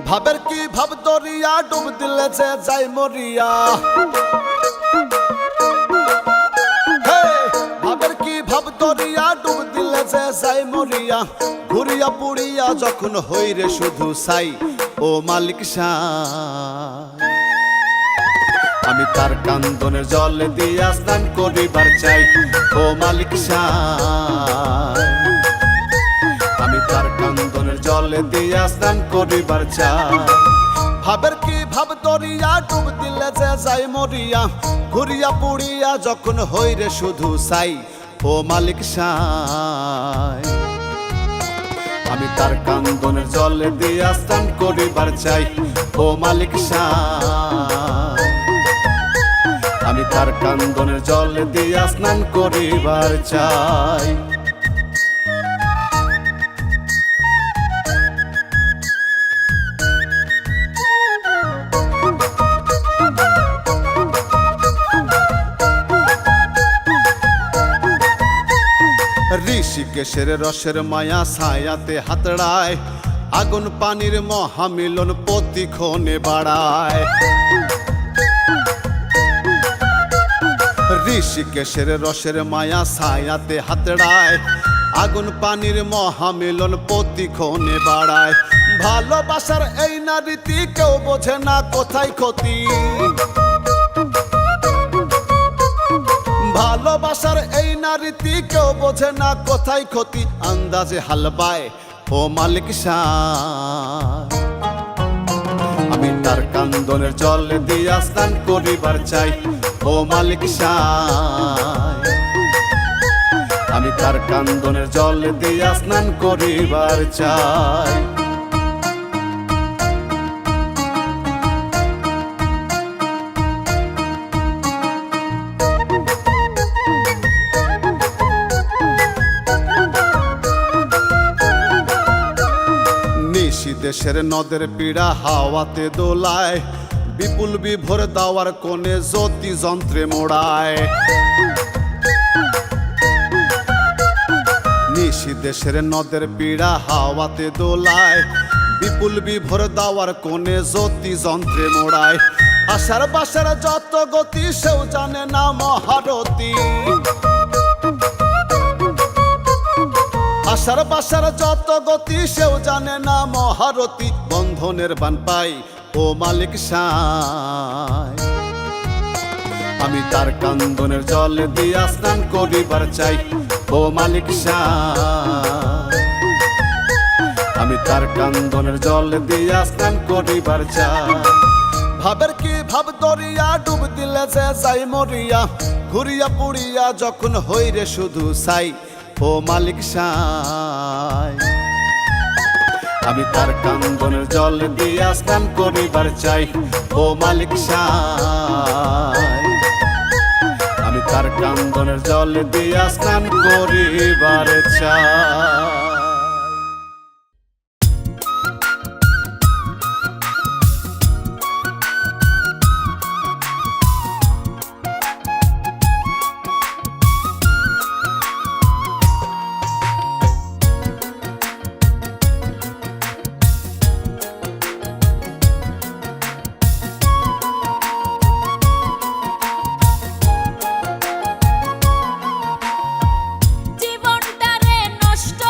ভাবের কি ভাব দরিয়া ডুব দিলে যে যাই মরিয়া। ভাবের কি ভাব দরিয়া ডুব দিলে যে যাই মরিয়া। ঘুরিয়া পুড়িয়া যখন হই রে শুধু সাই ও মালিক সাই। আমি তার কান্দনের জলে দিয়া স্নান করিবার চাই ও মালিক সাই। আমি তার কান্দনের জলে দিয়া স্নান করিবার চাই। ভাবের কি ভাব দরিয়া ডুব দিলে যে যাই মরিয়া। ঘুরিয়া পুড়িয়া যখন হই রে শুধু সাই ও মালিক সাই। আমি তার কান্দনের জলে দিয়া স্নান করিবার চাই ও মালিক সাই। আমি তার কান্দনের জলে দিয়া স্নান করিবার চাই। ঋষিকেশের রসের মায়া ছায়াতে হাতড়ায়। আগুন পানির মহামিলন প্রতিক্ষণে বাড়ায়। ঋষিকেশের রসের মায়া ছায়াতে হাতড়ায়। আগুন পানির মহামিলন প্রতিক্ষণে বাড়ায়। ভালোবাসার এই না রীতি কেউ বোঝে না কোথায় ক্ষতি। ভালোবাসার এই না রীতি কেউ বোঝে না কোথায় ক্ষতি। আন্দাজে হালবায় ও মালিক সাই। আমি তার কান্দনের জলে দিয়া স্নান করিবার চাই ও মালিক সাই। আমি তার কান্দনের জলে দিয়া স্নান করিবার চাই। দেশের নদের পীড়া হাওয়াতে দোলায়। বিপুল বিভোর দাওয়ার কোণে জ্যোতি যন্ত্রে মোড়ায়। নিশি দেশের নদের পীড়া হাওয়াতে দোলায়। বিপুল বিভোর দাওয়ার কোণে জ্যোতি যন্ত্রে মোড়ায়। আশার বাসার যত গতি সেও জানে না মহারতী। আশার বাসার যত গতি সেও জানে না মহারতী। বন্ধনের বান পাই ও মালিক সাই। আমি তার কান্দনের জলে দিয়া স্নান করিবার চাই ও মালিক সাই। আমি তার কান্দনের জলে দিয়া স্নান করিবার চাই। ভাবের কি ভাব দরিয়া ডুব দিলে যে যাই মরিয়া। ঘুরিয়া পুড়িয়া যখন হই রে শুধু সাই ও মালিক সাই। আমি তার কান্দনের জল দিয়া স্নান করিবার চাই ও মালিক সাই। আমি তার কান্দনের জল দিয়া স্নান করিবার চাই। জীবনটারে নষ্ট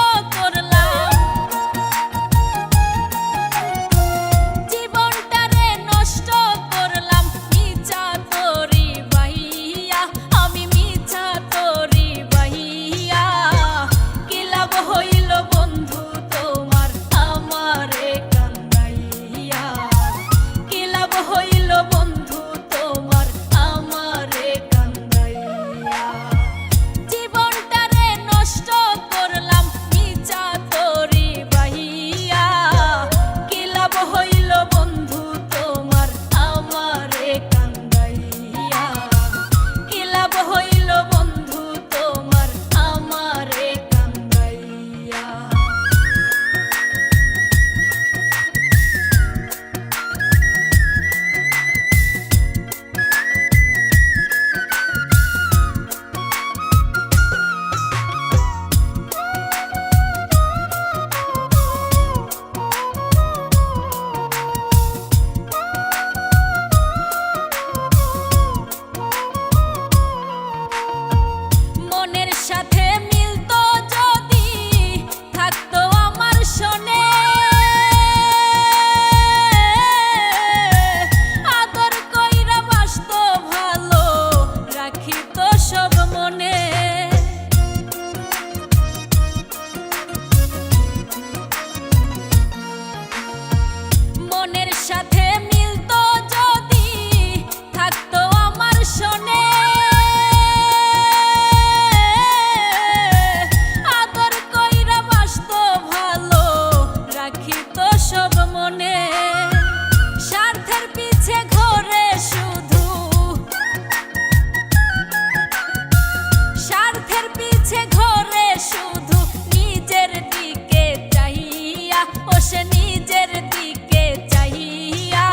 জীবনে স্বার্থের পিছে ঘোরে শুধু, স্বার্থের পিছে ঘোরে শুধু, নিজের দিকে চাহিয়া, ও সে নিজের দিকে চাহিয়া।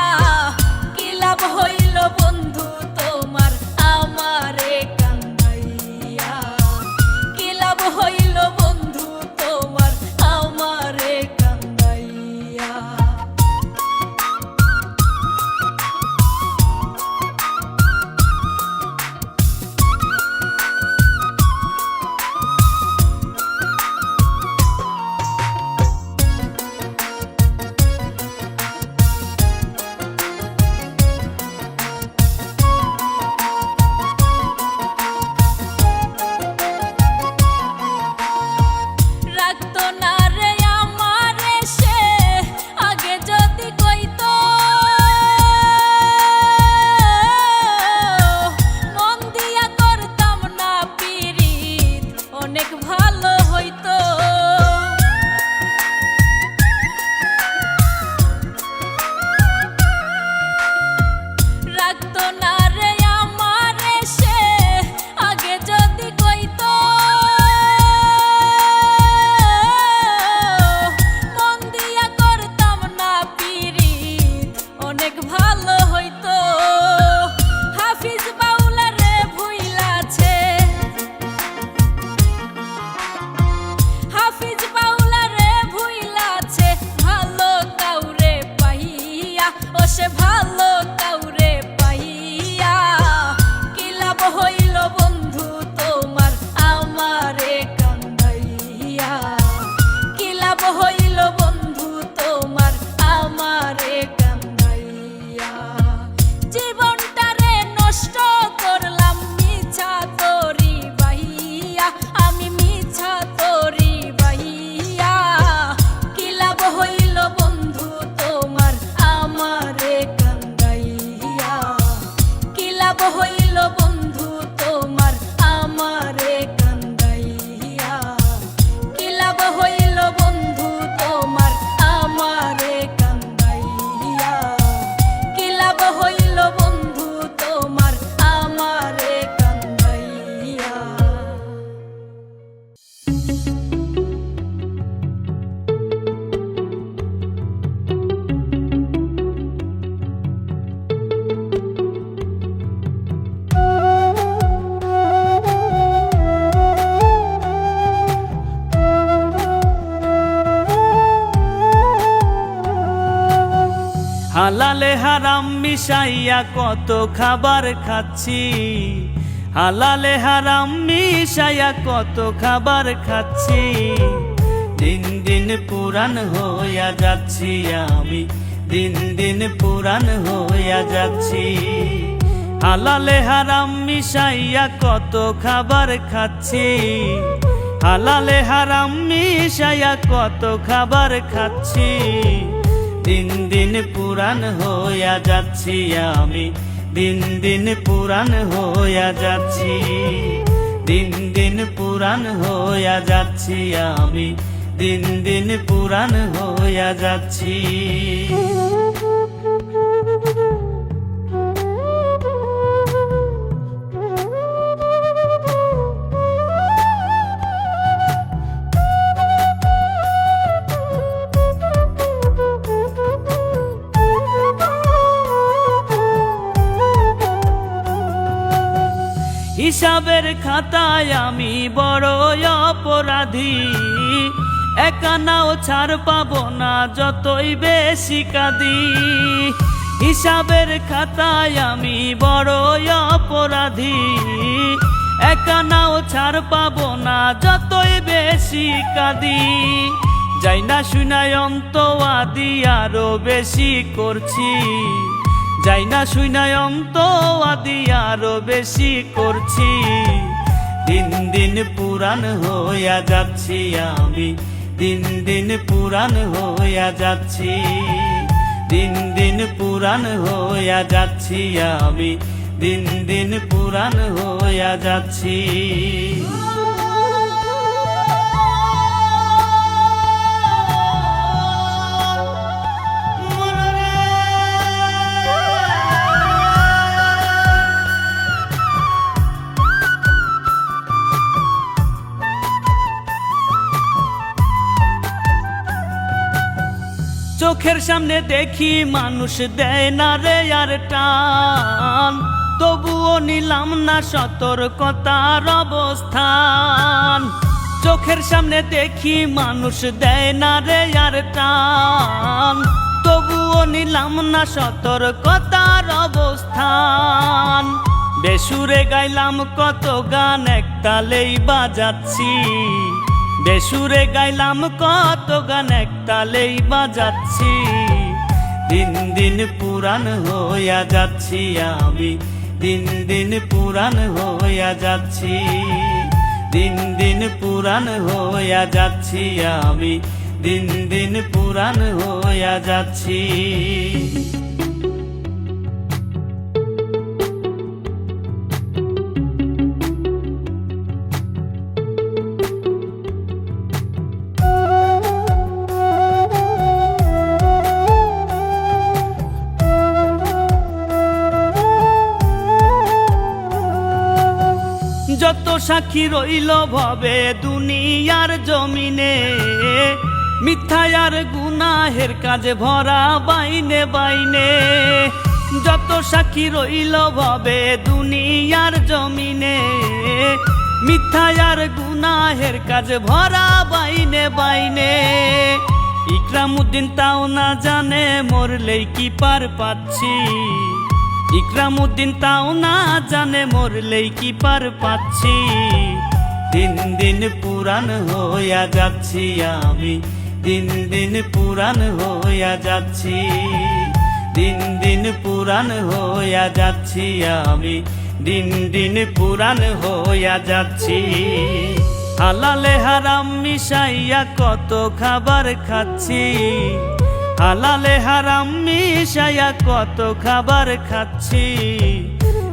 কি লাভ হইল বন্ধু তোমার আমারে কান্দাইয়া, কি লাভ হইল বন্ধু তোমার আমারে কান্দাইয়া। রাখতো না রে আমারে সে, আগে যদি কইতো মন দিয়া করতাম না পিরিত, অনেক ভালো হইতো। রাখতো না রে আমারে সে, আগে যদি কইতো মন দিয়া করতাম না পিরিত, অনেক ভালো হইতো। হাফিজ বাউলা রে ভুইলাছে, হাফিজ বাউলা রে ভুইলাছে, ভালো কাউরে পাইয়া, ও সে ভালো কাউরে পাইয়া। কি লাভ হইল বন্ধু তোমার আমারে কান্দাইয়া, কি লাভ হইল বন্ধু তোমার আমারে কান্দাইয়া। জীবনটারে নষ্ট করলাম মিছা তোরি বাহিয়া, আমি মিছা তোরি বাহিয়া। কি লাভ হইল বন্ধু তোমার আমারে কান্দাইয়া, কি লাভ হইল বন্ধু তোমার আমারে কান্দাইয়া, কি লাভ হইল বন্ধু তোমার আমারে কান্দাইয়া, কি লাভ হইল বন্ধু তোমার আমারে কান্দাইয়া। হালালে হারাম মিশাইয়া কত খাবার খাচ্ছি, হালালে হারাম মিশাইয়া কত খাবার খাচ্ছি। দিন দিন পুরান হইয়া যাচ্ছি আমি, দিন দিন পুরান হইয়া যাচ্ছি। হালালে হারাম মিশাইয়া কত খাবার খাচ্ছি, হালালে হারাম মিশাইয়া কত খাবার খাচ্ছি। দিন দিন পুরান হইয়া যাচ্ছি আমি, দিন দিন পুরান হইয়া যাচ্ছি। দিন দিন পুরান হইয়া যাচ্ছি আমি, দিন দিন পুরান হইয়া যাচ্ছি। হিসাবের খাতায় আমি বড় অপরাধী, একানাও ছাড় পাবো না যতই বেশি কাঁদি। হিসাবের খাতায় আমি বড় অপরাধী, একানাও ছাড় পাবো না যতই বেশি কাঁদি। যাই না শুনাই অন্তওয়াদি আরো বেশি করছি, যাই না শুনাই অন্তওয়াদি আরো বেশি করছি। দিন দিন পুরান হইয়া যাচ্ছি আমি, দিন দিন পুরান হইয়া যাচ্ছি। দিন দিন পুরান হইয়া যাচ্ছি আমি, দিন দিন পুরান হইয়া যাচ্ছি। চোখের সামনে দেখি মানুষ দেয় না রে আর টান, তবুও নিলাম না সতর্কতার অবস্থান। চোখের সামনে দেখি মানুষ দেয় না রে আর টান, তবুও নিলাম না সতর্কতার অবস্থান। বেসুরে গাইলাম কত গান একতালেই বাজাচ্ছি, বেসুরে গাইলাম কত গান একতালেই বাজাচ্ছি। দিন দিন পুরান হইয়া যাচ্ছি আমি, দিন দিন পুরান হইয়া যাচ্ছি, দিন দিন পুরান হইয়া যাচ্ছি আমি, দিন দিন পুরান হইয়া যাচ্ছি। যত সাক্ষী রইল ভবে দুনিয়ার জমিনে, মিথ্যায়ার গুনাহের কাজে ভরা বাইনে বাইনে। যত সাক্ষী রইল ভবে দুনিয়ার জমিনে, মিথ্যায়ার গুনাহের কাজে ভরা বাইনে বাইনে। ইকরামুদ্দিন তাও না জানে মরলেই কি পার পাচ্ছি, ইকরামুদ্দিন তাও না জানে মরলেই কি পার পাচ্ছি। দিন দিন পুরান হইয়া যাচ্ছি আমি, দিন দিন পুরান হইয়া যাচ্ছি, দিন দিন পুরান হইয়া যাচ্ছি আমি, দিন দিন পুরান হইয়া যাচ্ছি। হালালে হারাম মিশাইয়া কত খাবার খাচ্ছি, হালালে হারাম মিশাইয়া কত খাবার খাচ্ছি।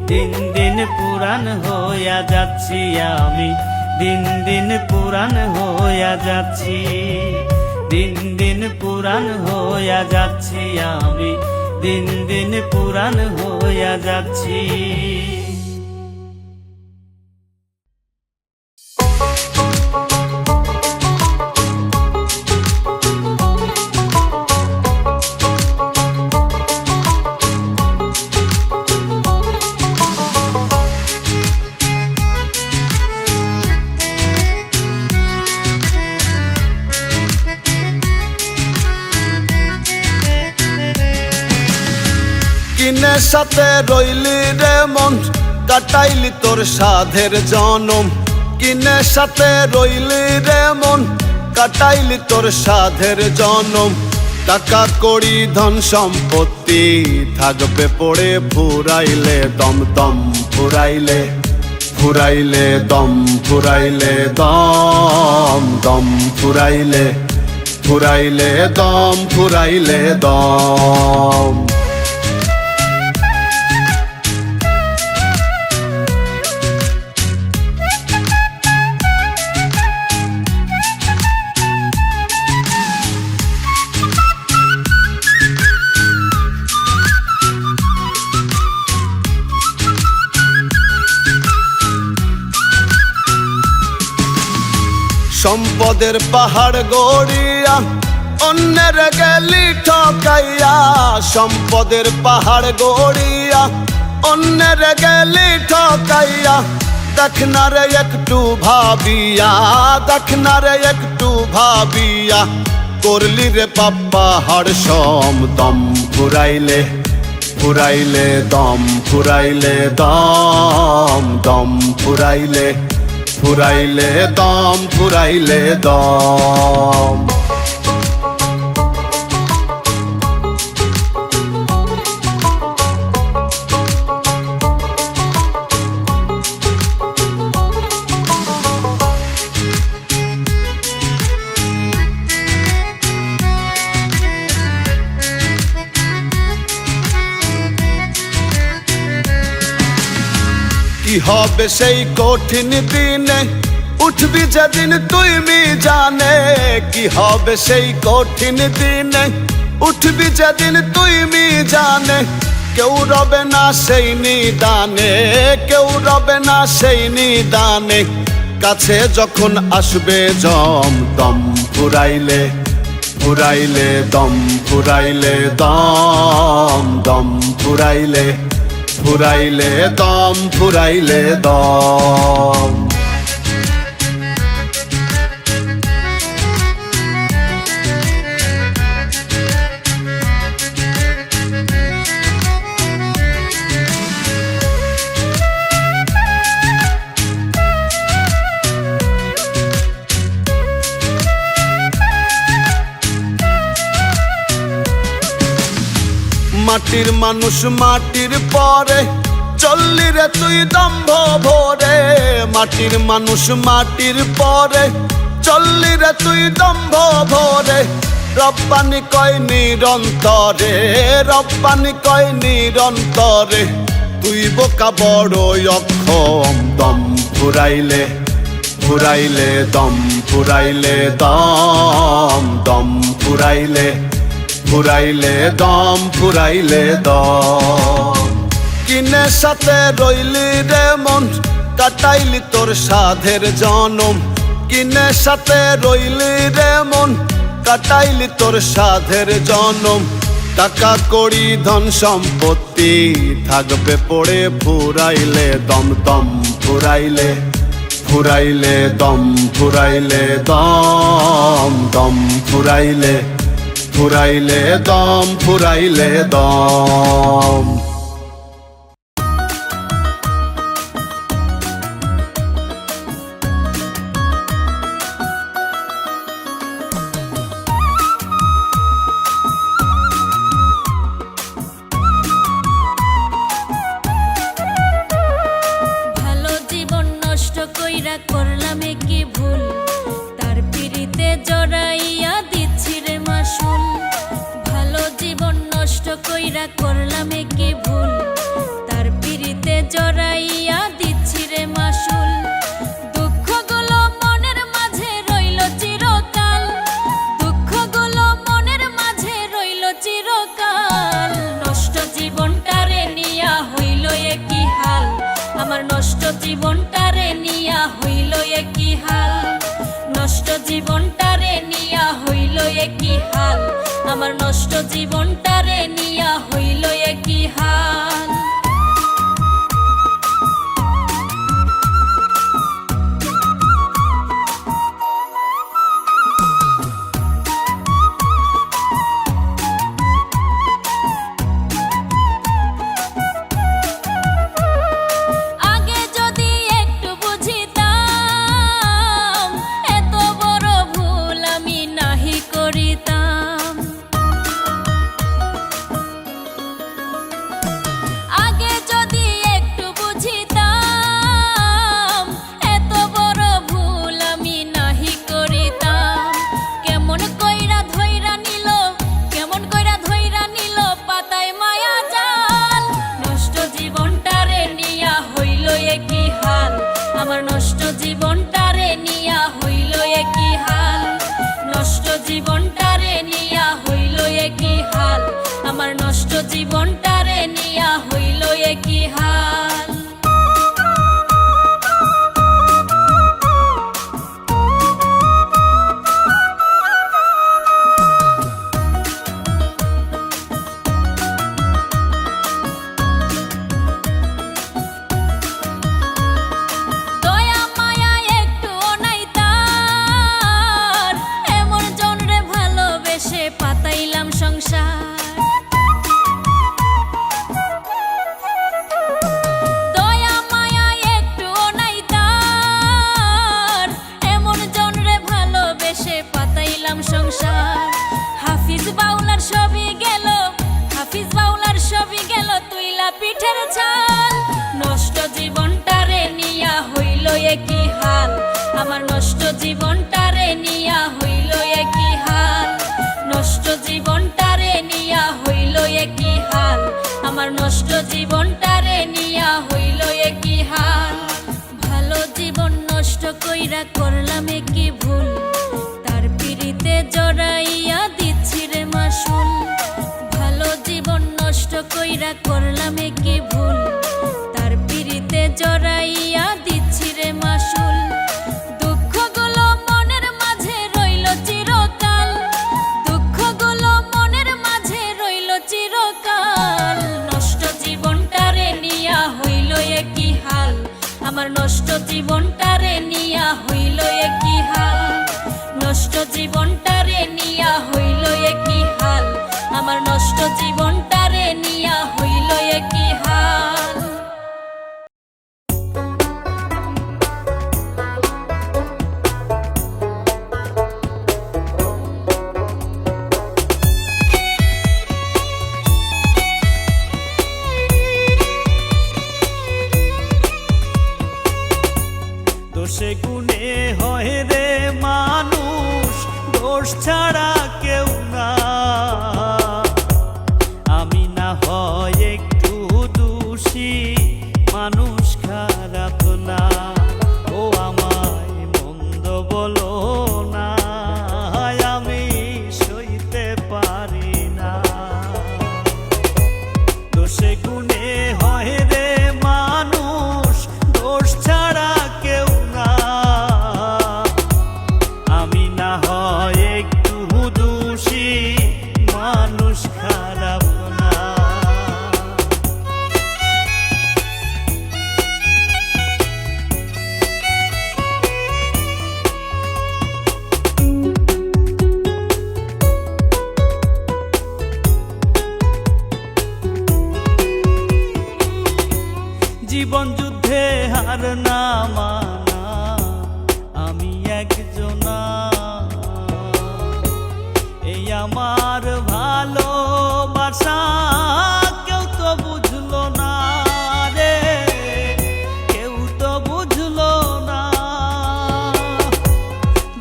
দিন দিন পুরান হইয়া যাচ্ছি আমি, দিন দিন পুরান হইয়া যাচ্ছি, দিন দিন পুরান হইয়া যাচ্ছি আমি, দিন দিন পুরান হইয়া যাচ্ছি। কিনে সাথে রইলি রে মন, কাটাইলি তোর সাধের জনম। কিনে সাথে রইলি রে মন, কাটাইলি তোর সাধের জনম। টাকা কড়ি ধন সম্পত্তি থাকবে পড়ে, ফুরাইলে দম দম ফুরাইলে, ফুরাইলে দম ফুরাইলে দম দম ফুরাইলে, ফুরাইলে দম ফুরাইলে দম। সম্পদের পাহাড় গড়িয়া অন্যের গেলি ঠকাইয়া, সম্পদের পাহাড় গড়িয়া অন্যের গেলি ঠকাইয়া। দেখ না রে একটু ভাবিয়া, দেখ না রে একটু ভাবিয়া, করলি রে পাপ পাহাড় সম। দম ফুরাইলে, ফুরাইলে দম ফুরাইলে দম দম ফুরাইলে, ফুরাইলে দম ফুরাইলে দম। কি হবে সেই কঠিন দিনে, উঠবি যেদিন তুই মিজানে। কি হবে সেই কঠিন দিনে, উঠবি যেদিন তুই মিজানে। কেউ রবে না সেই নিদানে, কেউ রবে না সেই নিদানে। কাছে যখন আসবে জম, দম ফুরাইলে, ফুরাইলে দম ফুরাইলে দম দম ফুরাইলে ফুরাইলে দম ফুরাইলে দম মাটির মানুষ মাটির পরে চললি রে তুই দম্ভ ভরে মাটির মানুষ মাটির পরে চললি রে তুই দম্ভ ভরে রব্বানি কয় নিরন্তরে রব্বানি কয় নিরন্তরে তুই বোকা বড় অক্ষম দম ফুরাইলে ফুরাইলে দম ফুরাইলে দম দম ফুরাইলে ফুরাইলে দম ফুরাইলে দম কিনে সাথে রইলি রে মন কাটাইলি তোর সাধের জনম কিনে সাথে রইলি রে মন কাটাইলি তোর সাধের জনম টাকা কড়ি ধন সম্পত্তি থাকবে পড়ে ফুরাইলে দম দম ফুরাইলে ফুরাইলে দম ফুরাইলে দম দম ফুরাইলে ফুরাইলে দম ফুরাইলে দম ভালো জীবন নষ্ট কইরা করলাম কি ভুল তার পিড়িতে জড়াইয়া দিচ্ছি রে মাসুল ভালো জীবন নষ্ট কইরা করলাম কি ভুল তার পিড়িতে জড়াইয়া দিচ্ছি রে মাসুল দুঃখগুলো মনের মাঝে রইল চিরকাল দুঃখগুলো মনের মাঝে রইল চিরকাল নষ্ট জীবনটারে নিয়া হইল একই হাল আমার নষ্ট জীবনটারে নিয়া হইল একই হাল নষ্ট জীবনটারে নিয়া হইল একই হাল আমার নষ্ট জীবনটারে নিয়া হইল একই হাল আগে যদি একটু বুঝিতাম এত বড় ভুল আমি নাহি করিতাম আগে যদি একটু বুঝিতাম এত বড় ভুল আমি নাহি করিতাম কেমন কইরা ধইরা নিল পাতায় মায়া জাল নষ্ট জীবনটারে নিয়া হইল একই হাল আমার নষ্ট জীবনটারে নিয়া হইল একই হাল নষ্ট জীবনটারে নিয়া হইল একই হাল আমার নষ্ট জীবনটারে নিয়া হইল একই হাল দয়া মায়া একটুও নাই তার এমন জনরে ভালোবেসে পাতাইলাম সংসার দয়া মায়া একটুও নাই তার এমন জনরে ভালোবেসে পাতাইলাম সংসার হাফিজ বাউলার সবই গেল তুইলা পিঠের ছাল নষ্ট জীবনটারে নিয়া হইল একই হাল আমার নষ্ট জীবনটারে নিয়া হইল একই হাল নষ্ট জীবনটারে নিয়া হইল একই হাল আমার নষ্ট জীবনটারে নিয়া হইল একই হাল ভালো জীবন নষ্ট কইরা করলাম কি ভুল তার পিড়িতে জড়াইয়া দিচ্ছি রে মাসুল ভালো জীবন নষ্ট কইরা করলাম কি ভুল তার পিড়িতে জড়াইয়া দিচ্ছি রে মাসুল দুঃখগুলো মনের মাঝে রইল চিরকাল আমার নষ্ট জীবনটারে নিয়া হইল একই হাল। দোষে গুণে হয় রে মানুষ, দোষ ছাড়া কেউ না। আমি না হয় একটু দোষী, মানুষ খারাপ না। ও আমায় মন্দ বলো না, আমি সইতে পারি না। দোষে গুণে হয় রে মানুষ, দোষ ছাড়া কেউ না। আমি না হয় একটু দোষী, মানুষ খারাপ না। জীবন যুদ্ধে হার না মানা আমি একজনা। এই আমার ভালোবাসা কেউ তো বুঝলো না রে, কেউ তো বুঝলো না।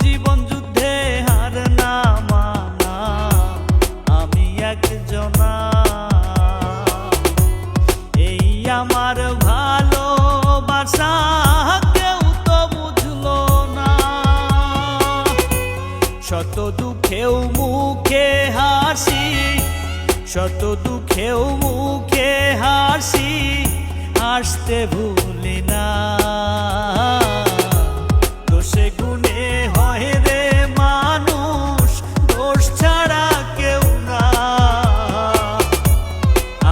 জীবন যুদ্ধে হার না মানা আমি একজনা। এই আমার ভালোবাসা কেউ তো বুঝলো না। শত দুঃখেও মুখে হাসি, শত দুঃখেও মুখে হাসি, হাসতে ভুলি না। দোষে গুণে হয় রে মানুষ, দোষ ছাড়া কেউ না।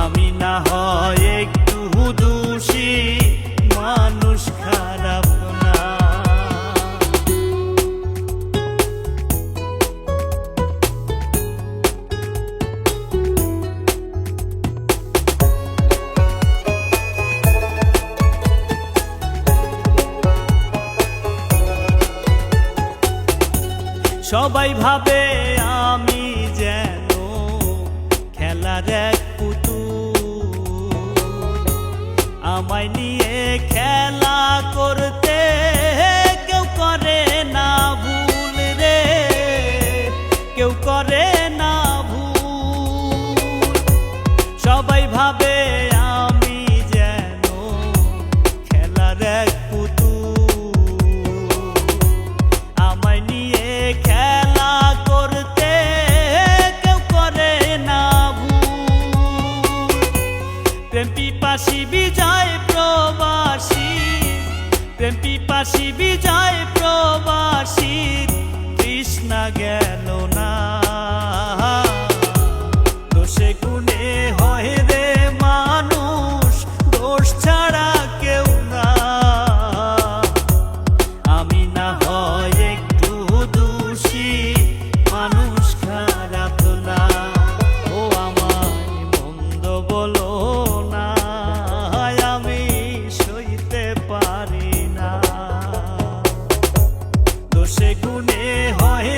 আমি না হয় একটু দোষী, মানুষ খারাপ না। সবাই ভাবে আমি যেন খেলার এক পুতুল, আমায় নিয়ে খেলা করতে কেউ করে না ভুল রে, কেউ করে না ভুল। সবাই ভাবে আমি যেন খেলার এক পুতুল, আমায় নিয়ে খেলা করতে কেউ করে না ভুল। প্রেম পিপাসী বিজয় প্রবাসী, প্রেম পিপাসী বিজয় প্রবাসী, তৃষ্ণা গেল না। দোষে গুণে হয় রে মানুষ, দোষ ছাড়া কেউ না। আমি না হয় একটু দোষী, মানুষ খারাপ না। ও আমায় মন্দ বলো না, আমি সইতে পারি না। দোষে গুণে হয়